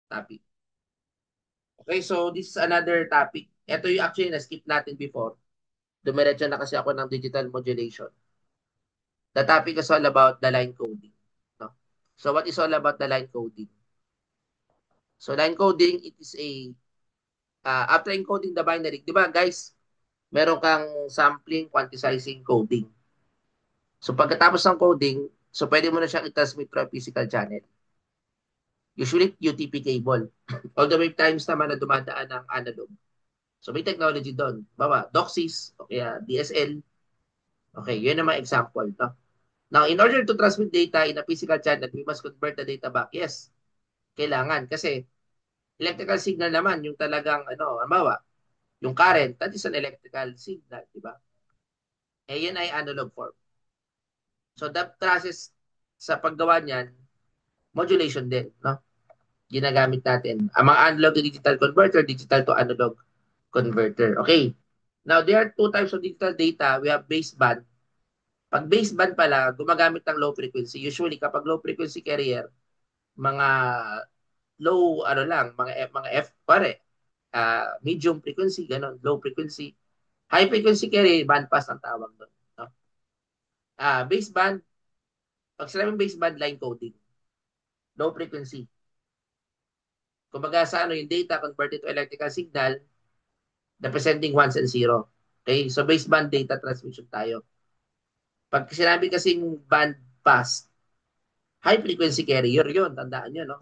topic. Okay, so this is another topic. Ito yung actually na-skip natin before. Dumiretso na kasi ako ng digital modulation. The topic is all about the line coding. No? So what is all about the line coding? So line coding, it is a, after encoding the binary, di ba guys, meron kang sampling, quantizing, coding. So pagkatapos ng coding, so pwede mo na siyang i-transmit through a physical channel. Usually UTP cable. Although may times naman na dumadaan ng analog. So may technology doon. Bawa, DOCSIS, o kaya DSL. Okay, yun ang mga example. No? Now, in order to transmit data in a physical channel, we must convert the data back. Yes, kailangan. Kasi electrical signal naman, yung talagang, bawa, yung current, that is an electrical signal, di ba? Eh, yun ay analog form. So, the process sa paggawa niyan, modulation din, no? Ginagamit natin. Ang mga analog to digital converter, digital to analog converter. Okay. Now, there are two types of digital data. We have baseband. Pag baseband pala, gumagamit ng low frequency. Usually, kapag low frequency carrier, mga low, ano lang, mga F, pare, medium frequency, ganun, low frequency. High frequency carrier, bandpass ang tawag doon. No? Baseband, pag sinabing baseband, line coding. Low frequency. Kumbaga sa ano, yung data converted to electrical signal, representing ones and zero. Okay? So baseband data transmission tayo. Pag sinabi kasing band pass, high frequency carrier yun, tandaan nyo, no?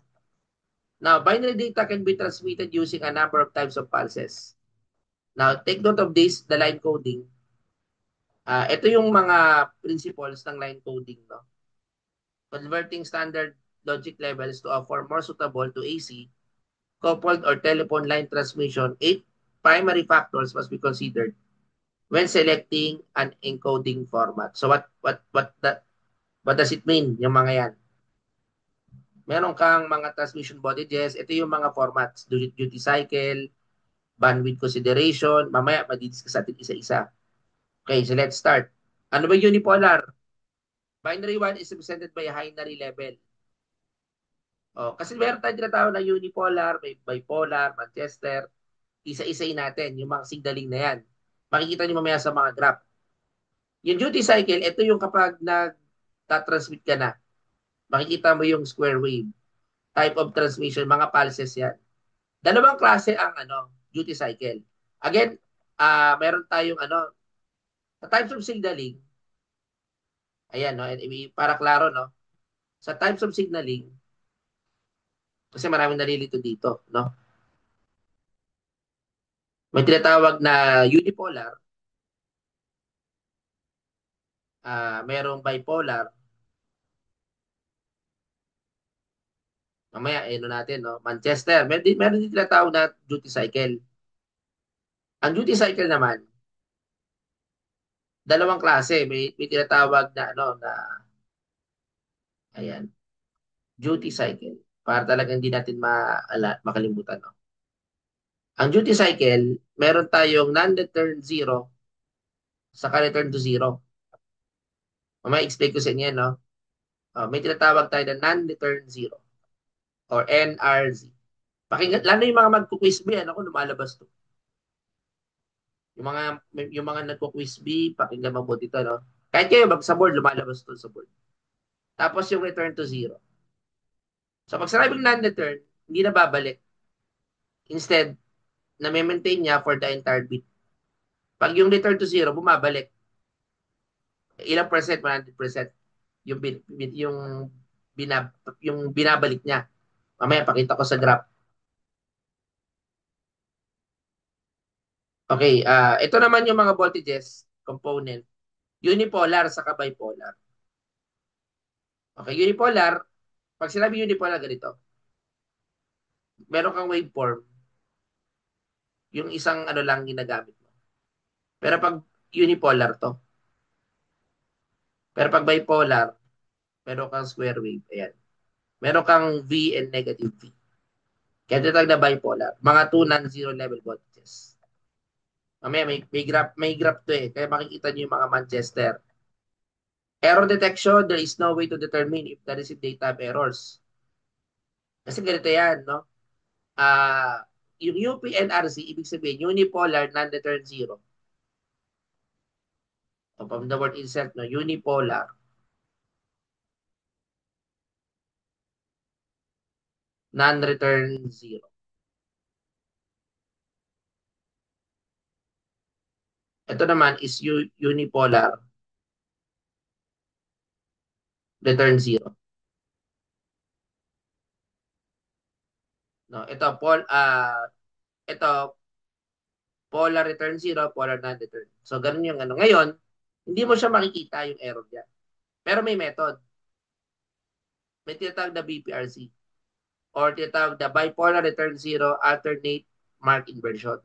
Now, binary data can be transmitted using a number of types of pulses. Now, take note of this, the line coding. Ito yung mga principles ng line coding, no? Converting standard logic levels to a form more suitable to AC, coupled or telephone line transmission, 8 primary factors must be considered when selecting an encoding format. So what does it mean, yung mga yan? Meron kang mga transmission voltages. Ito yung mga formats. Duty cycle, bandwidth consideration. Mamaya, madidiscuss natin isa-isa. Okay, so let's start. Ano ba unipolar? Binary 1 is represented by a binary level. Oh, kasi meron tayong tinatawag na unipolar, may bipolar, Manchester. Isa-isayin natin yung mga signaling na yan. Makikita niyo mamaya sa mga graph. Yung duty cycle, ito yung kapag nag-transmit ka na. Makikita mo yung square wave. Type of transmission, mga pulses yan. Dalawang klase ang duty cycle. Again, meron tayong sa types of signaling, ayan, no, para klaro, no, sa types of signaling, kasi maraming nalilito dito, no, may tinatawag na unipolar, merong bipolar, mamaya, natin, no, Manchester, meron din tinatawag na duty cycle. Ang duty cycle naman, dalawang klase, may tinatawag na, ayan, duty cycle, para talagang hindi natin makalimutan, no. Ang duty cycle, meron tayong non-return zero saka return to zero. Mamaya explain ko sa inyo, no? May tinatawag tayo na non-return zero or NRZ. Pakinggan, lalo yung mga magku-quiz B, ano ko, lumalabas to. Yung mga nagku-quiz B, pakinggan mabuti to, no? Kahit kayo, sa board, lumalabas to sa board. Tapos yung return to zero. So pag sinabing non-return, hindi na babalik. Instead, na-maintain niya for the entire bit. Pag yung return to zero, bumabalik. Ilang percent? 100%. Yung, binab, yung binabalik niya. Mamaya, pakita ko sa graph. Okay, ito naman yung mga voltages component. Unipolar sa bipolar. Okay, unipolar, pag sinabi unipolar ganito, meron kang waveform, yung isang ano lang ginagamit mo. Pero pag unipolar to, pero pag bipolar, meron kang square wave. Ayan. Meron kang V and negative V. Kaya tinatawag na bipolar. Mga two non-zero level voltages. Mamaya may graph to eh. Kaya makikita niyo yung mga Manchester. Error detection, there is no way to determine if the received data have errors. Kasi ganito yan, no? Ah, yung UPNRC, ibig sabihin, unipolar non-return zero. O from the word itself, no, unipolar non-return zero. Ito naman is unipolar return zero. No, ito polar return zero, polar non-return. So ganun yung ano. Ngayon, hindi mo siya makikita yung error diyan. Pero may method. May tinatawag na BPRC or tinatawag na bipolar return zero alternate mark inversion.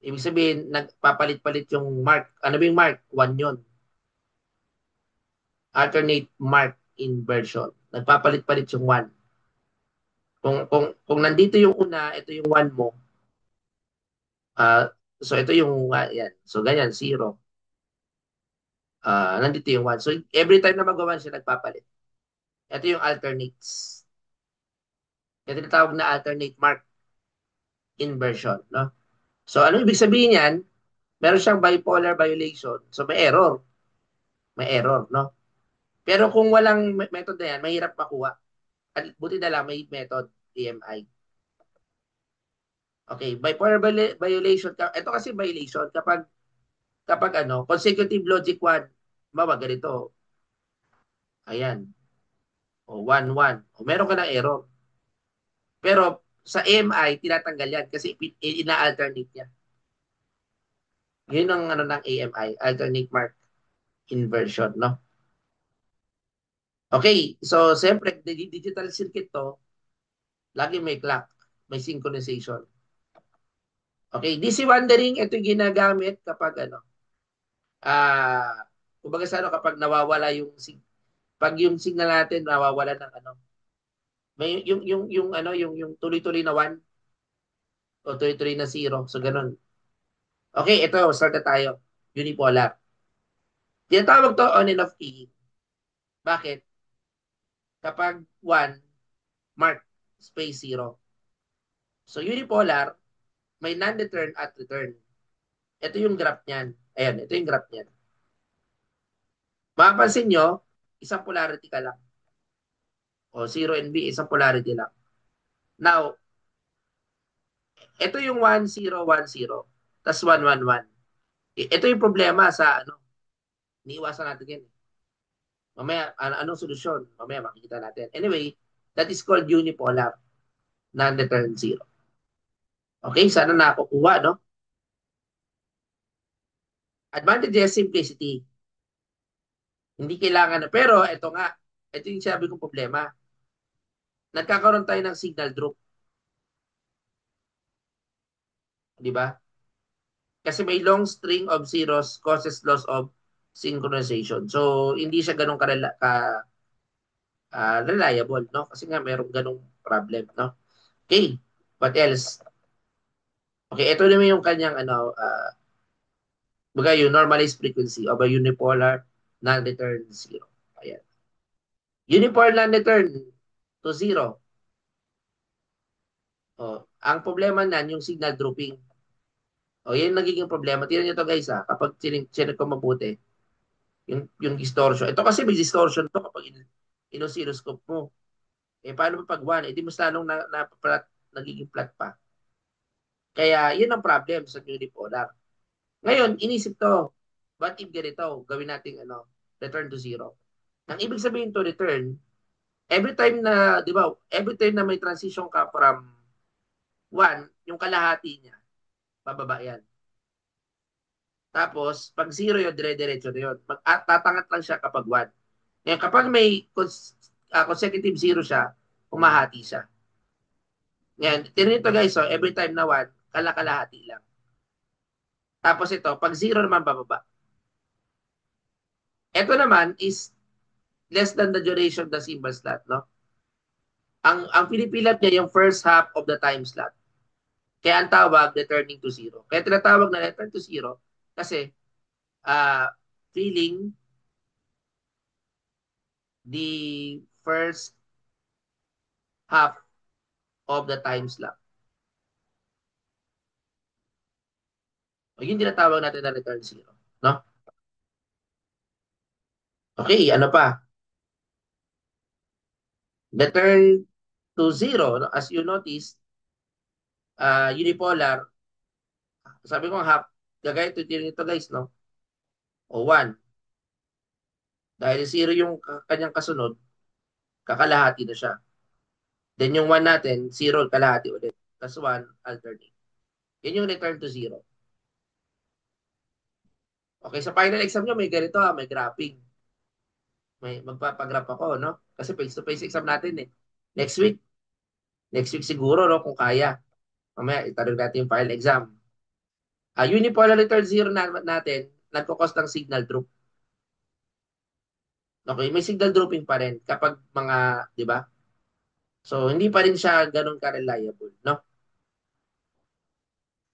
Ibig sabihin, nagpapalit-palit yung mark. Ano ba yung mark? 1 yun. Alternate mark inversion. Nagpapalit-palit yung 1. Kung nandito yung una, ito yung 1 mo. So ito yung yan. So ganyan, 0. Nandito yung 1. So every time na mag-1 siya, nagpapalit. Ito yung alternates. Ito yung tawag na alternate mark inversion. No? So ano ibig sabihin yan? Meron siyang bipolar violation. So may error. May error. No? Pero kung walang method na yan, mahirap makuha. At buti na lang may method, AMI. Okay, bipolar violation. Ito kasi violation kapag ano, consecutive logic 1, mawa ganito. Ayan. O 1 1. O meron ka ng error. Pero sa AMI, tinatanggal yan kasi ina-alternate niya. Yun ang ano ng AMI, alternate mark inversion, no? Okay, so siyempre, digital circuit to, lagi may clock, may synchronization. Okay, DC wandering, ito yung ginagamit kapag ano, kumbaga sa ano, kapag nawawala pag yung signal natin nawawala ng ano, may yung ano, yung tuloy-tuloy na 1 o tuloy-tuloy na 0. So ganun. Okay, ito, start na tayo. Unipolar. Tinatawag to on and off keying. Bakit? Kapag 1, mark, space 0. So unipolar, may non-return at return. Ito yung graph niyan. Ayan, ito yung graph niyan. Mapapansin nyo, isang polarity ka lang. O 0 and B, isang polarity lang. Now, ito yung 1, 0, 1, 0. Tapos 1, 1, 1. Ito yung problema sa ano. Iniiwasan natin yan. Mamaya, anong solusyon? Mamaya makikita natin. Anyway, that is called unipolar, non-return zero. Okay, sana nakukuha, no? Advantages, simplicity. Hindi kailangan na. Pero ito nga, ito yung sabi kong problema. Nagkakaroon tayo ng signal drop. Di ba? Kasi may long string of zeros causes loss of synchronization. So, hindi siya ganun reliable, no? Kasi nga mayroong ganung problem, no? Okay, what else? Okay, ito naman yung kanyang ano, baga yung normalized frequency of a unipolar non-return zero. Ayan. Unipolar non-return to zero. Ang problema nan yung signal dropping. Yan yung nagiging problema. Tingnan nyo to guys kapag chinek ko mabuti, yung distortion. Ito kasi may distortion to kapag inoscilloscope mo. Paano pa pag 1? Di mas lalong nagiging flat pa. Kaya yun ang problem sa unipolar. Ngayon, inisip to, what if ganito, gawin natin ano, return to zero. Ang ibig sabihin to return, every time na, di ba, every time na may transition ka from 1, yung kalahati niya, bababa yan. Tapos, pag 0 yun, dire-diretso na yun. Tatangat lang siya kapag 1. Ngayon, kapag may consecutive 0 siya, umahati siya. Ngayon, tinito guys, so every time na 1, kalakalahati lang. Tapos ito, pag 0 naman bababa. Ito naman is less than the duration of the symbol slot, no? Ang pinipilat niya yung first half of the time slot. Kaya ang tawag, returning to zero. Kaya tinatawag na return to zero kasi filling the first half of the time slot. O yun tinatawag natin na return zero. No? Okay, ano pa? Return to zero, no? As you notice, unipolar, sabi ko half, gagaya ito nito guys, no? O 1. Dahil zero yung kanyang kasunod, kakalahati na siya. Then yung 1 natin, zero kalahati ulit. Plus 1, alternate. Yan yung return to zero. Okay, sa final exam nyo, may ganito may graphing. May magpapagraph ako, no? Kasi face-to-face exam natin eh. Next week. Next week siguro, no? Kung kaya. Mamaya, itanong natin yung final exam. Unipolar return zero natin, nagkukos ng signal drop. Okay, may signal dropping pa rin kapag mga, di ba? So, hindi pa rin siya ganun ka-reliable, no?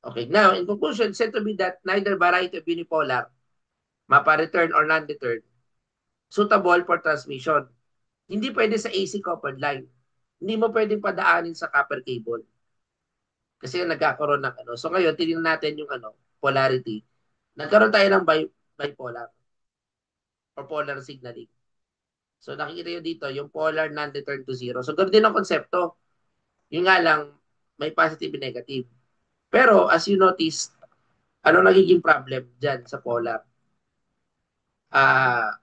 Okay, now, in conclusion, said to be that neither variety of unipolar, mapa-return or non-return, suitable for transmission. Hindi pwede sa AC coupled line. Hindi mo pwedeng padaanin sa copper cable. Kasi nagkakaroon ng ano. So ngayon, tingnan natin yung ano, polarity. Nagkaroon tayo ng bipolar or polar signaling. So nakikita nyo dito, yung polar non-return to zero. So ganoon din ang konsepto. Yung nga lang, may positive and negative. Pero as you notice, ano nagiging problem dyan sa polar? Ah,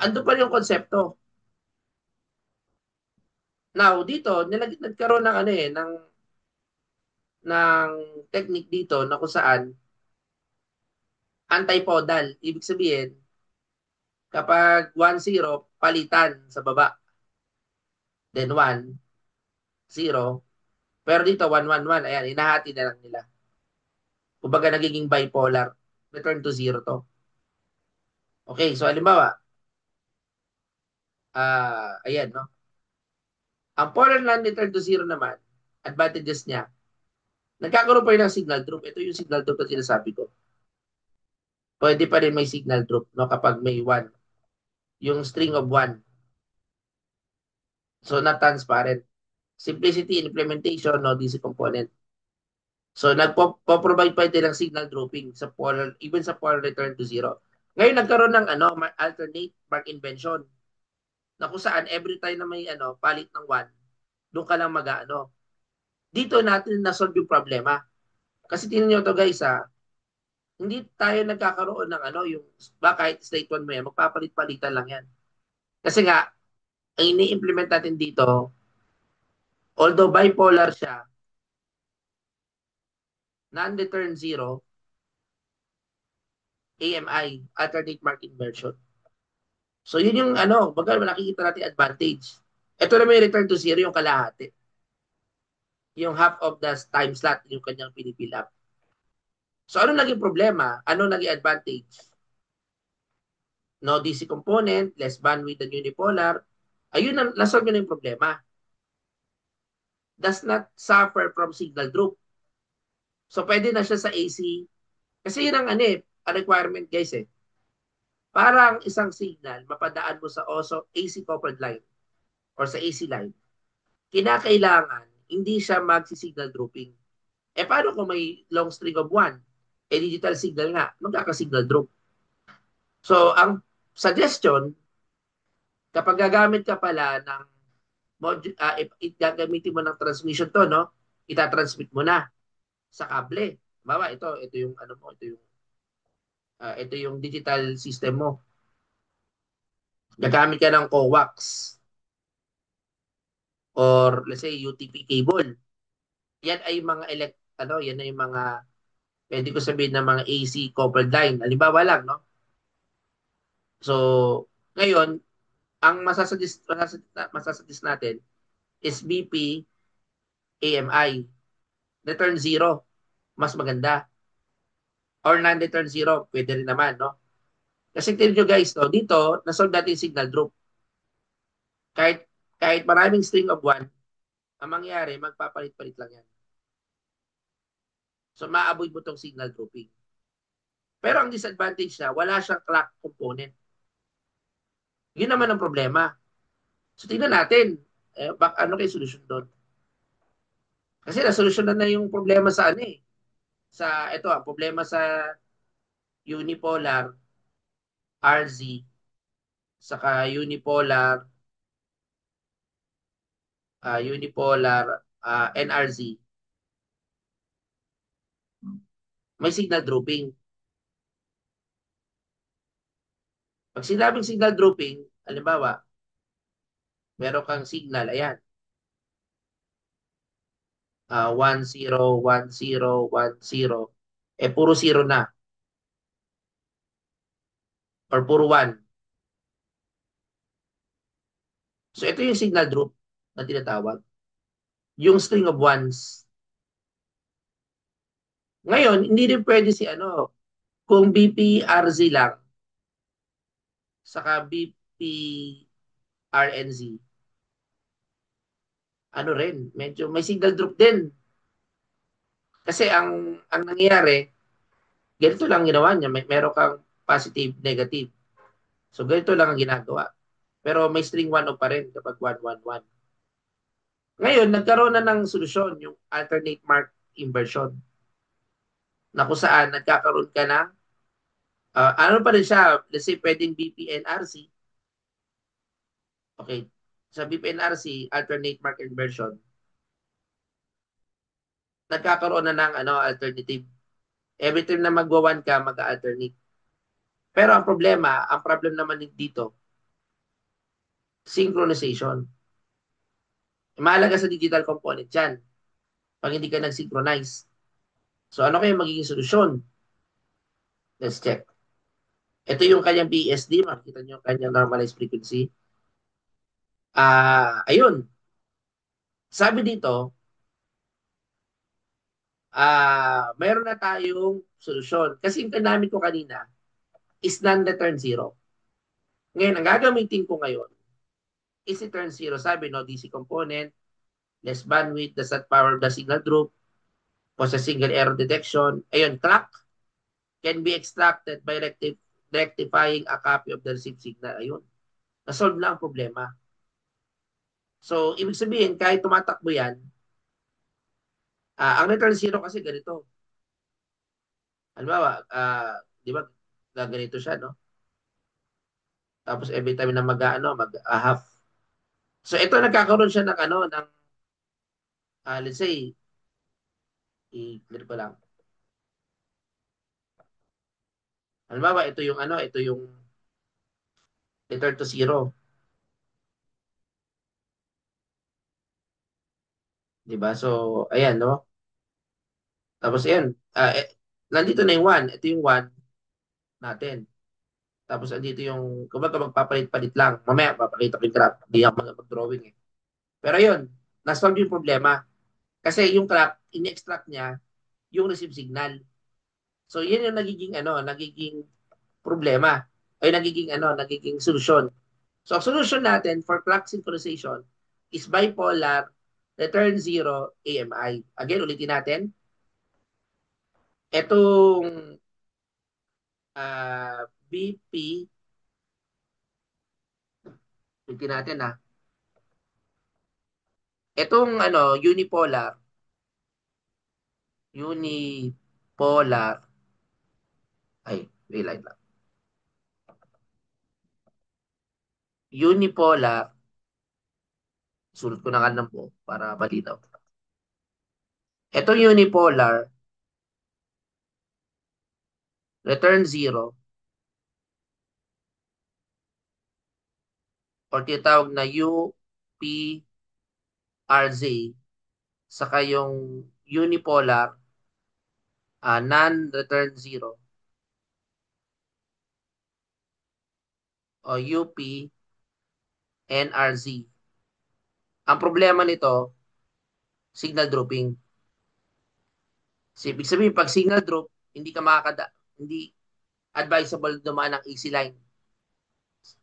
ando pa rin yung konsepto. Now, dito, nagkaroon ng ano ng technique dito na kung saan antipodal. Ibig sabihin, kapag 1-0, palitan sa baba. Then 1-0. Pero dito, 1-1-1. Ayan, inahati na lang nila. Kumbaga, nagiging bipolar. Return to zero to. Okay, so halimbawa, ayan, no? Ang polar non-return to zero naman, advantages niya, nagkakaroon pa rin ng signal drop. Ito yung signal drop na sinasabi ko. Pwede pa rin may signal drop, no? Kapag may 1. Yung string of 1. So, not transparent. Simplicity in implementation, no DC component. So, nagpo-provide pa ito ng signal dropping sa polar, even sa polar return to zero. Ngayon, nagkaroon ng alternate mark invention na kung saan every time na may palit ng 1, doon ka lang mag-ano. Dito natin na-solve yung problema. Kasi tingnan nyo to guys, hindi tayo nagkakaroon ng yung kahit state 1 mo yan, magpapalit-palitan lang yan. Kasi nga, ang ini-implement natin dito, although bipolar siya, non-return zero, AMI, alternate mark inversion. So yun yung baga nakikita natin advantage. Ito na may return to zero yung kalahati. Yung half of the time slot yung kanyang pinipill up. So ano naging problema? Ano naging advantage? No DC component, less bandwidth than unipolar. Ayun na, nasolve na yung problema. Does not suffer from signal drop. So pwede na siya sa AC. Kasi yun ang ang requirement guys eh. Parang isang signal, mapadaan mo sa AC coupled line or sa AC line. Kinakailangan hindi siya magsi-signal dropping. Paano kung may long string of 1? Digital signal nga, magkaka-signal drop. So, ang suggestion, kapag gagamit ka pala ng gagamitin mo ng transmission to, no? Itatransmit mo na sa kable. Bawa, ito yung mo, ito yung digital system mo. Gagamit ka ng coax or let's say UTP cable. Yan ay mga yan ay mga pwede ko sabihin na mga AC coupled line. Halimbawa lang, no? So, ngayon, ang masasuggest natin is BP AMI. Return zero, mas maganda. Or non-return zero, pwede rin naman, no? Kasi tignan nyo guys, no? Dito, nasolve natin yung signal drop. Kahit maraming string of 1, ang mangyari, magpapalit-palit lang yan. So, ma-avoid mo tong signal dropping. Pero ang disadvantage na, wala siyang clock component. Yun naman ang problema. So, tingnan natin, ano kayo solusyon doon? Kasi nasolusyonan na yung problema sa ano eh. Sa, ito, ang problema sa unipolar RZ, saka unipolar NRZ, may signal drooping. Pag sinabing signal drooping, halimbawa, meron kang signal, ayan, 1, 0, 1, 0, 1, 0, eh puro 0 na, or puro 1. So ito yung signal droop na tinatawag. Yung string of ones. Ngayon, hindi rin pwede si ano, kung BPRZ lang, saka BPRNZ, ano rin, medyo may signal drop din. Kasi ang nangyayari, ganito lang ginawa niya. Meron kang positive, negative. So ganito lang ang ginagawa. Pero may string 1 pa rin kapag 1, 1, 1. Ngayon, nagkaroon na ng solusyon yung alternate mark inversion na kung saan nagkakaroon ka na, ano pa rin siya, let's say pwedeng BPNRC. Okay, sa BPNRC, alternate mark inversion, nagkakaroon na ng ano, alternative. Every time na magwa-1 ka, mag-alternate. Pero ang problem naman dito, synchronization. Mahalaga sa digital component yan pag hindi ka nag-synchronize. So ano kaya magiging solusyon? Let's check. Ito yung kanyang BSD. Makikita nyo yung kanyang normalized frequency. Ayun. Sabi dito, mayroon na tayong solusyon. Kasi yung kinamit ko kanina is non-return zero. Ngayon, ang gagamitin ko ngayon is return zero. Sabi, no, DC component, less bandwidth, does not power the signal group, cause a single error detection. Ayun, clock can be extracted by rectifying a copy of the received signal. Ayun. Na-solve na ang problema. So, ibig sabihin, kahit tumatakbo yan, ang return zero kasi ganito. Halimbawa, di ba, ganito siya, no? Tapos every time na mag-half. So, ito nagkakaroon siya ng ano, ng, let's say, i-clear ko lang. Halimbawa, ito yung return to zero. Di ba? So, ayan, no? Tapos, ayan, nandito na yung 1. Ito yung 1 natin. Tapos, andito yung, kumbaga magpapalit-palit lang. Mamaya, papakita ko yung graph. Hindi ako mag-drawing eh. Pero yun, na-solve yung problema. Kasi yung clock, in-extract niya yung receive signal. So, yun yung nagiging problema. Ay, nagiging solusyon. So, ang solution natin for clock synchronization is bipolar return zero AMI. Again, ulitin natin. Itong BP, ulitin natin Itong unipolar, ay, wait lang. Unipolar, sulat ko na nga lang po para malinaw. Itong unipolar, return zero, or tinatawag na UPRZ, saka yung unipolar, non-return zero, o UPNRZ. Ang problema nito, signal dropping. So, ibig sabihin, pag signal drop, hindi advisable dumaan ng easy line.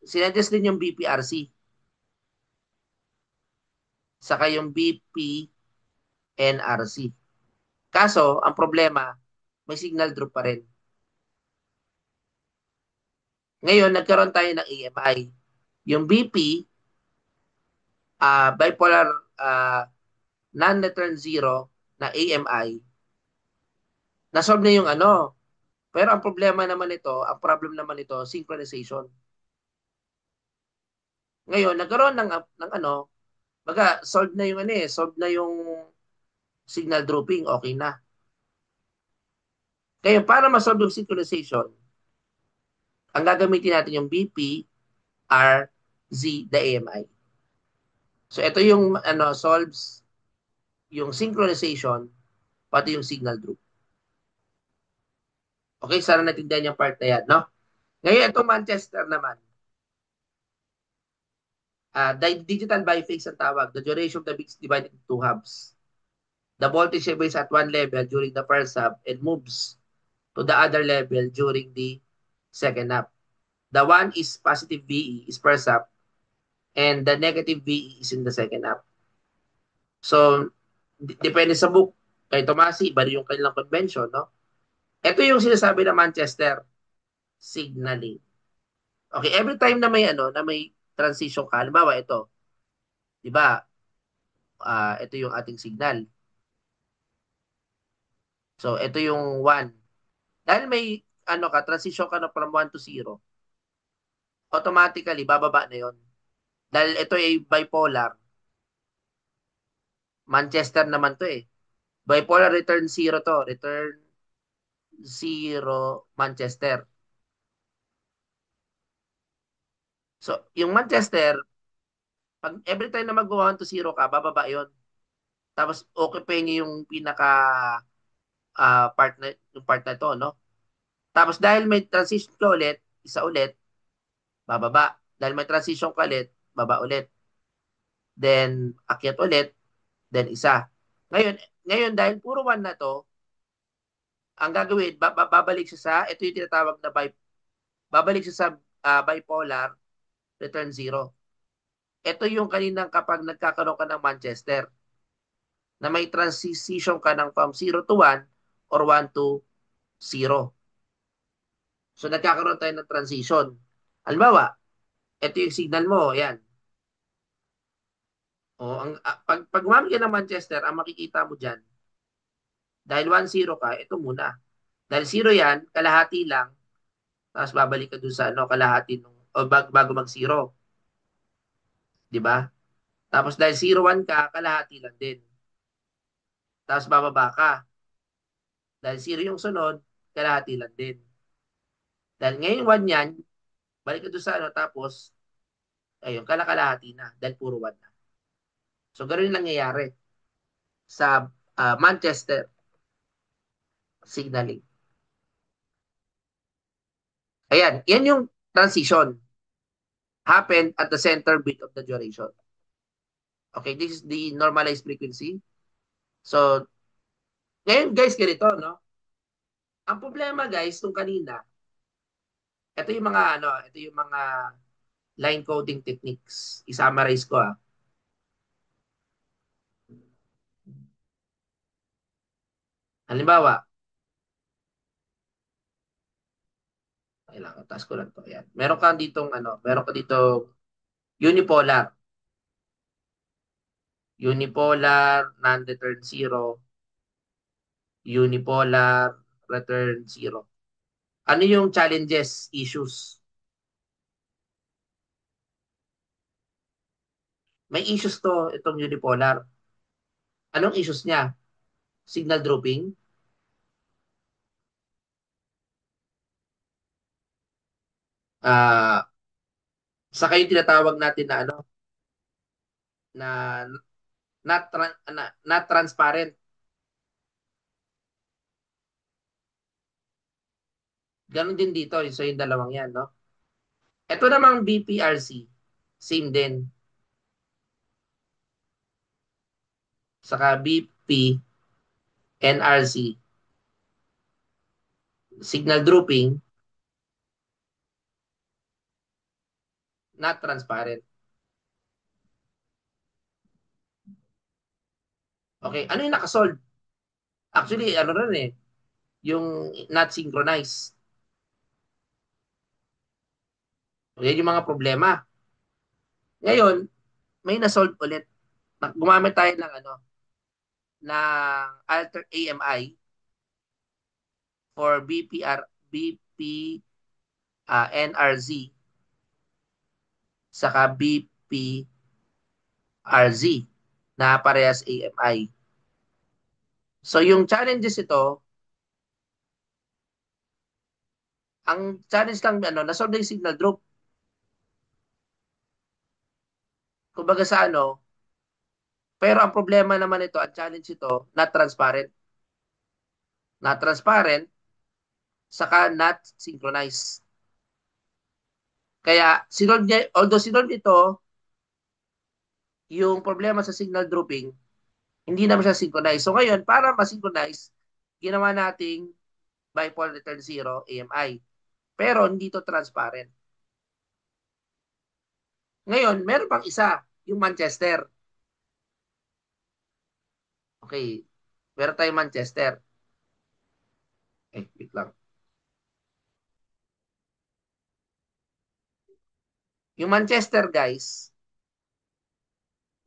Sinuggest din yung BPRC, saka yung BPNRC. Kaso, ang problema, may signal drop pa rin. Ngayon, nagkaroon tayo ng EMI. Yung BP, bipolar non-return zero, na AMI, na-solve na yung ano. Pero ang problema naman ito, ang problem naman ito, synchronization. Ngayon, nagkaroon ng ano, baga, solve na yung ano eh, solve na yung signal drooping, okay na. Kaya para ma-solve yung synchronization, ang gagamitin natin yung BP, R, Z, the AMI. So ito yung ano solves yung synchronization pati yung signal droop. Okay, sana natindihan yung part na yan, no? Ngayon itong Manchester naman, digital biphase ang tawag. The duration of the bit is divided into two halves. The voltage is at one level during the first half and moves to the other level during the second half. The one is positive VE is first half and the negative VE is in the second half. So, depende sa book. Kay Tomasi, iba rin yung kanilang convention, no? Ito yung sinasabi ng Manchester signaling. Okay, every time na may ano, na may transition ka, halimbawa ito, 'di ba? Ito yung ating signal. So, ito yung 1. Dahil may ano ka, transition ka na from 1 to 0, automatically bababa na 'yon. Dahil ito ay bipolar, Manchester naman to eh. Bipolar return 0 to, return 0 Manchester. So, yung Manchester, pag every time na mag-1 to 0 ka, bababa 'yon. Tapos okay pa niya yung pinaka part na to, no? Tapos dahil may transition ka ulit, isa ulit, bababa. Dahil may transition ka ulit, baba ulit. Then akyat ulit, then isa. Ngayon, ngayon dahil puro one na to, ang gagawin, babalik siya sa, ito yung tinatawag na babalik siya sa bipolar return zero. Ito yung kaninang kapag nagkakaroon ka ng Manchester, na may transition ka ng from 0 to 1 or 1 to 0. So nagkakaroon tayo ng transition. Halimbawa, ito yung signal mo, yan. Pag gumamit ka ng Manchester, ang makikita mo dyan, dahil 1-0 ka, ito muna. Dahil 0 yan, kalahati lang, tapos babalik ka dun sa ano, kalahati nung, o bago mag-0. Di ba? Tapos dahil 0-1 ka, kalahati lang din. Tapos bababa ka. Dahil 0 yung sunod, kalahati lang din. Dahil ngayon 1 yan, balik ka dun sa ano, tapos, ayun, kalakalahati na. Dahil puro 1 na. So, ganoon yung nangyayari sa Manchester signaling. Ayan, yan yung transition happened at the center bit of the duration. Okay, this is the normalized frequency. So, ngayon guys, ganito, no? Ang problema guys, nung kanina, ito yung mga line coding techniques. I-summarize ko ah. Halimbawa, kailangan, task ko lang to. Ayan. Meron ka ditong unipolar. Unipolar, non-return zero, unipolar, return zero. Ano yung challenges, issues? May issues to, itong unipolar. Anong issues niya? Signal dropping, ah saka yung tinatawag natin na ano, na not transparent. Ganon din dito, so yung dalawang yan, no? Ito namang BPRC, same din. Saka BP, NRC, signal dropping, not transparent. Okay, ano yung nakasolve? Actually, ano rin eh, yung not synchronized. Yan yung mga problema. Ngayon, may na-solve ulit. Gumamit tayo ng ano, ng alter AMI for BP NRZ saka BPRZ na parehas AMI. So yung challenges ito, ang challenge lang ano, nasolve na yung signal drop. Kumbaga sa ano, pero ang problema naman ito, ang challenge ito, not transparent. Not transparent, saka not synchronized. Kaya, sinolve niya, although sinolve ito, yung problema sa signal dropping, hindi naman siya synchronize. So ngayon, para ma-synchronize, ginawa nating bipolar return zero, AMI. Pero hindi to transparent. Ngayon, meron pang isa, yung Manchester. Okay, meron tayong Manchester. Wait lang. Yung Manchester, guys,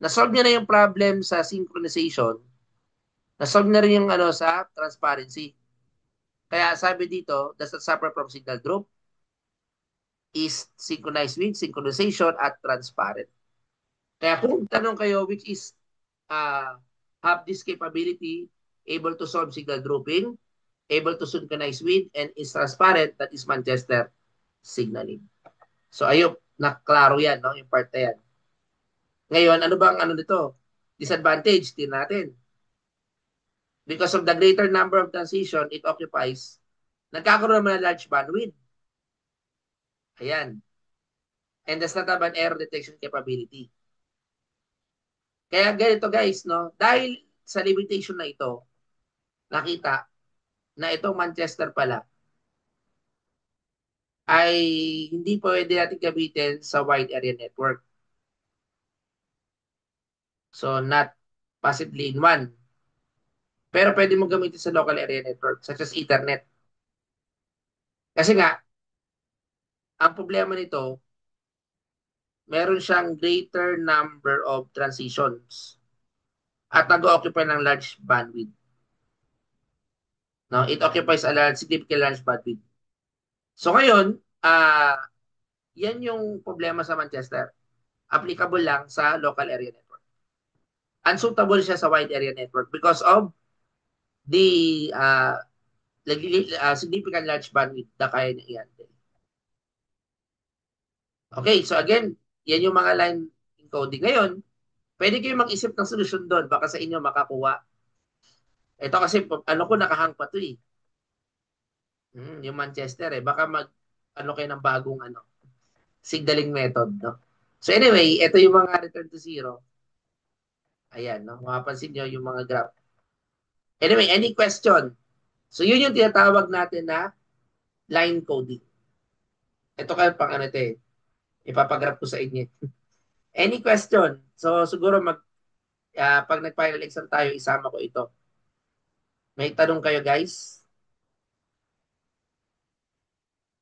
na-solve niya na yung problem sa synchronization, na-solve na rin yung ano sa transparency. Kaya sabi dito, does not suffer from signal drop, is synchronized with synchronization at transparent. Kaya kung tanong kayo which is have this capability, able to solve signal dropping, able to synchronize with, and is transparent, that is Manchester signaling. So ayun, naklaro yan, no? Yung part na yan. Ngayon, ano bang ano nito? Disadvantage, din natin. Because of the greater number of transition it occupies, nagkakaroon naman ng large bandwidth. Ayan. And does not have an error detection capability. Kaya ganito guys, no? Dahil sa limitation na ito, nakita na itong Manchester pala ay hindi pwede natin gamitin sa wide area network. So not possibly in one. Pero pwede mo gamitin sa local area network such as Ethernet. Kasi nga, ang problema nito, meron siyang greater number of transitions at nag-occupy ng large bandwidth. No? It occupies a large, significant large bandwidth. So ngayon, yan yung problema sa Manchester. Applicable lang sa local area network. Unsuitable siya sa wide area network because of the significant large bandwidth na kaya niya i-handle. Okay, so again, yan yung mga line encoding. Ngayon, pwede kayo mag-isip ng solusyon doon. Baka sa inyo makakuha. Ito kasi, ano ko, nakahang pa to eh. Yung Manchester eh. Baka ano kayo ng bagong signaling method, no? So anyway, ito yung mga return to zero. Ayan, no? Mapapansin nyo yung mga graph. Anyway, any question? So yun yung tinatawag natin na line coding. Ito kayo pang ano ito eh. Ipapagraph ko sa inyo. Any question? So siguro pag nag-final exam tayo, isama ko ito. May tanong kayo guys?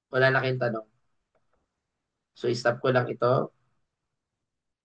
Wala na kayong tanong. So stop ko lang ito.